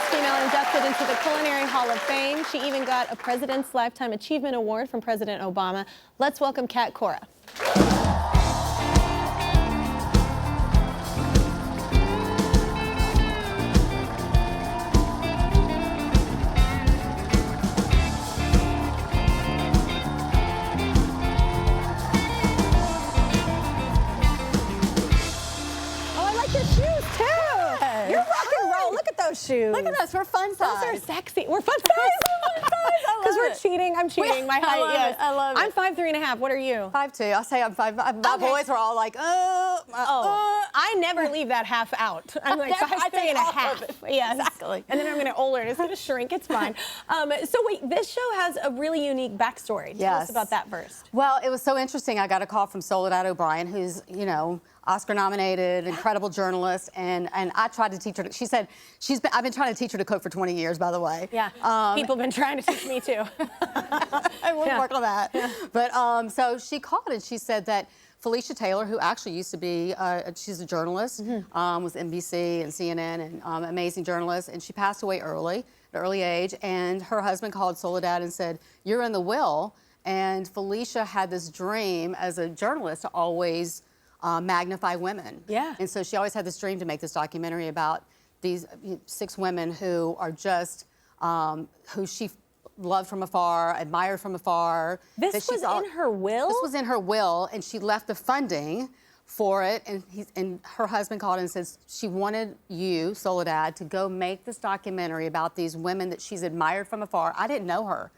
female inducted into the Culinary Hall of Fame. She even got a President's Lifetime Achievement Award from President Obama. Let's welcome Cora. Shoes. Look at us, we're fun size. Those are sexy. We're fun size. Because we're cheating. I'm cheating. My height, yes. I love it. I'm 5'3½". What are you? 5'2". I'll say I'm 5'. My boys were all like, I never leave that half out. I'm like 5'3½". Yes. Exactly. And then I'm going to older and it's going to shrink. It's fine. So wait, this show has a really unique backstory. Tell us about that first. Well, it was so interesting. I got a call from Soledad O'Brien, who's, you know, Oscar-nominated, incredible journalist, and I tried to teach her. She said I've been trying to teach her to cook for 20 years, by the way. Yeah, people have been trying to teach me too. I will work on that. Yeah. But so she called and she said that Felicia Taylor, who actually used to be, she's a journalist, was NBC and CNN and amazing journalist, and she passed away early, at an early age, and her husband called Soledad and said, "You're in the will," and Felicia had this dream as a journalist to always magnify women. Yeah. And so she always had this dream to make this documentary about these 6 women who are just, who she loved from afar, admired from afar. This was in her will? This was in her will, and she left the funding for it, and her husband called and says she wanted you, Soledad, to go make this documentary about these women that she's admired from afar. I didn't know her.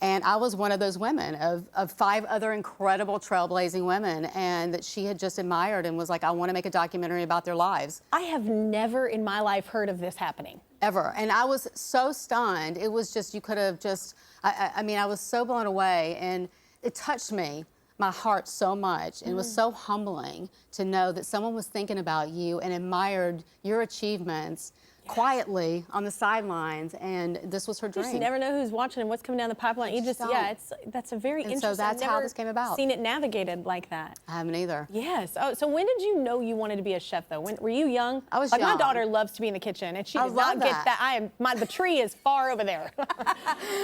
And I was one of those women, of 5 other incredible trailblazing women, and that she had just admired and was like, I want to make a documentary about their lives. I have never in my life heard of this happening. Ever. And I was so stunned. It was just, you could have just, I mean, I was so blown away, and it touched me, my heart so much, and it was so humbling to know that someone was thinking about you and admired your achievements quietly on the sidelines, and this was her dream. You just never know who's watching and what's coming down the pipeline. You just, that's a very interesting. So that's how this came about. Seen it navigated like that. I haven't either. Yes. Oh, so when did you know you wanted to be a chef, though? Were you young? I was young. young. My daughter loves to be in the kitchen, and she does not get that. The tree is far over there.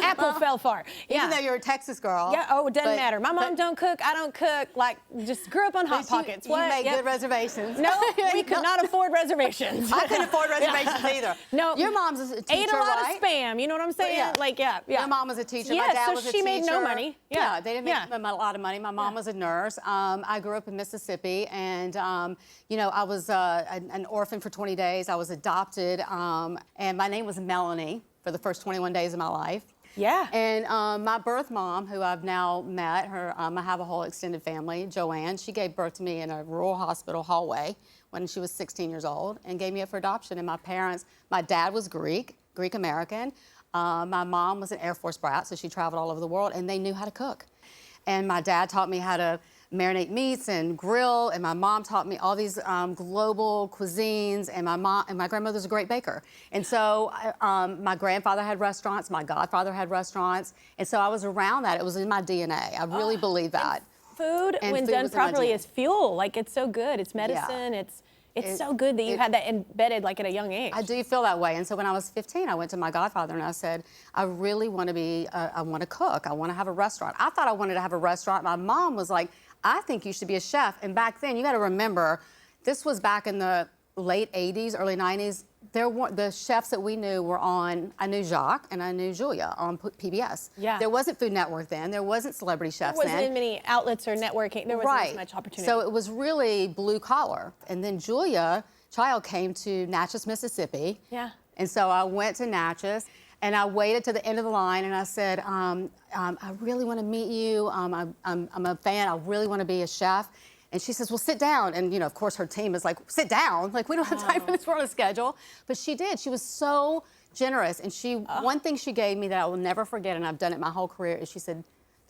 Apple fell far. Even though you're a Texas girl. Yeah. Oh, it doesn't matter. My mom don't cook. I don't cook. Like, just grew up on Hot Pockets. You make good reservations. No, we could not afford reservations. I couldn't afford reservations either. No. Your mom's a teacher, ate a lot of spam, you know what I'm saying? Yeah. Like, yeah. Your mom was a teacher. Yeah, my dad so was a she teacher. made no money. Yeah, they didn't make a lot of money. My mom was a nurse. I grew up in Mississippi, and you know, I was an orphan for 20 days. I was adopted, and my name was Melanie for the first 21 days of my life. Yeah. And my birth mom, who I've now met, I have a whole extended family, Joanne, she gave birth to me in a rural hospital hallway when she was 16 years old and gave me up for adoption. And my parents, my dad was Greek-American. My mom was an Air Force brat, so she traveled all over the world, and they knew how to cook. And my dad taught me how to marinate meats and grill, and my mom taught me all these global cuisines, and my grandmother's a great baker. And so my grandfather had restaurants, my godfather had restaurants, and so I was around that. It was in my DNA. I really believe that. Food, when done properly, is fuel. Like, it's so good. It's medicine. Yeah. It's so good that you had that embedded, like, at a young age. I do feel that way. And so when I was 15, I went to my godfather and I said, I really want to be, I want to cook. I want to have a restaurant. I thought I wanted to have a restaurant. My mom was like, I think you should be a chef. And back then, you got to remember, this was back in the late 80s, early 90s. The chefs that we knew were on, I knew Jacques and I knew Julia on PBS. Yeah. There wasn't Food Network then. There wasn't Celebrity Chefs then. There wasn't many outlets or networking. There wasn't as much opportunity. So it was really blue collar. And then Julia Child came to Natchez, Mississippi. Yeah. And so I went to Natchez. And I waited to the end of the line and I said, I really want to meet you. I'm a fan. I really want to be a chef. And she says, well, sit down. And, you know, of course, her team is like, sit down. Like, we don't have time for this. We're on a schedule. But she did. She was so generous. And one thing she gave me that I will never forget, and I've done it my whole career, is she said,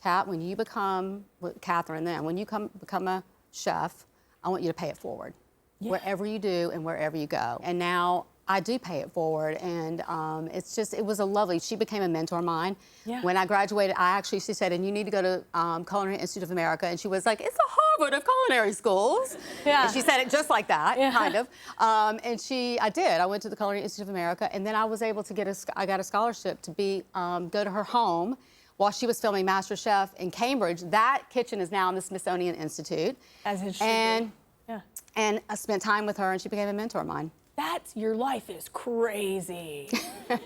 Kat, when you become, Catherine then, when you become a chef, I want you to pay it forward. Yeah. Wherever you do and wherever you go. And now I do pay it forward, and it was a lovely. She became a mentor of mine. Yeah. When I graduated, she said, and you need to go to Culinary Institute of America, and she was like, it's the Harvard of culinary schools. Yeah. And she said it just like that, Yeah. kind of. I did. I went to the Culinary Institute of America, and then I was able to I got a scholarship to go to her home while she was filming MasterChef in Cambridge. That kitchen is now in the Smithsonian Institute. As it should and, be. Yeah. And I spent time with her, and she became a mentor of mine. Your life is crazy.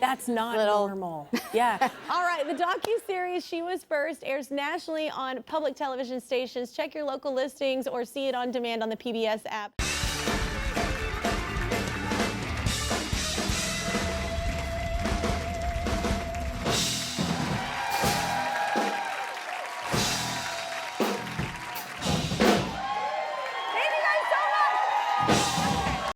That's not normal. Yeah. All right, the docuseries She Was First airs nationally on public television stations. Check your local listings or see it on demand on the PBS app.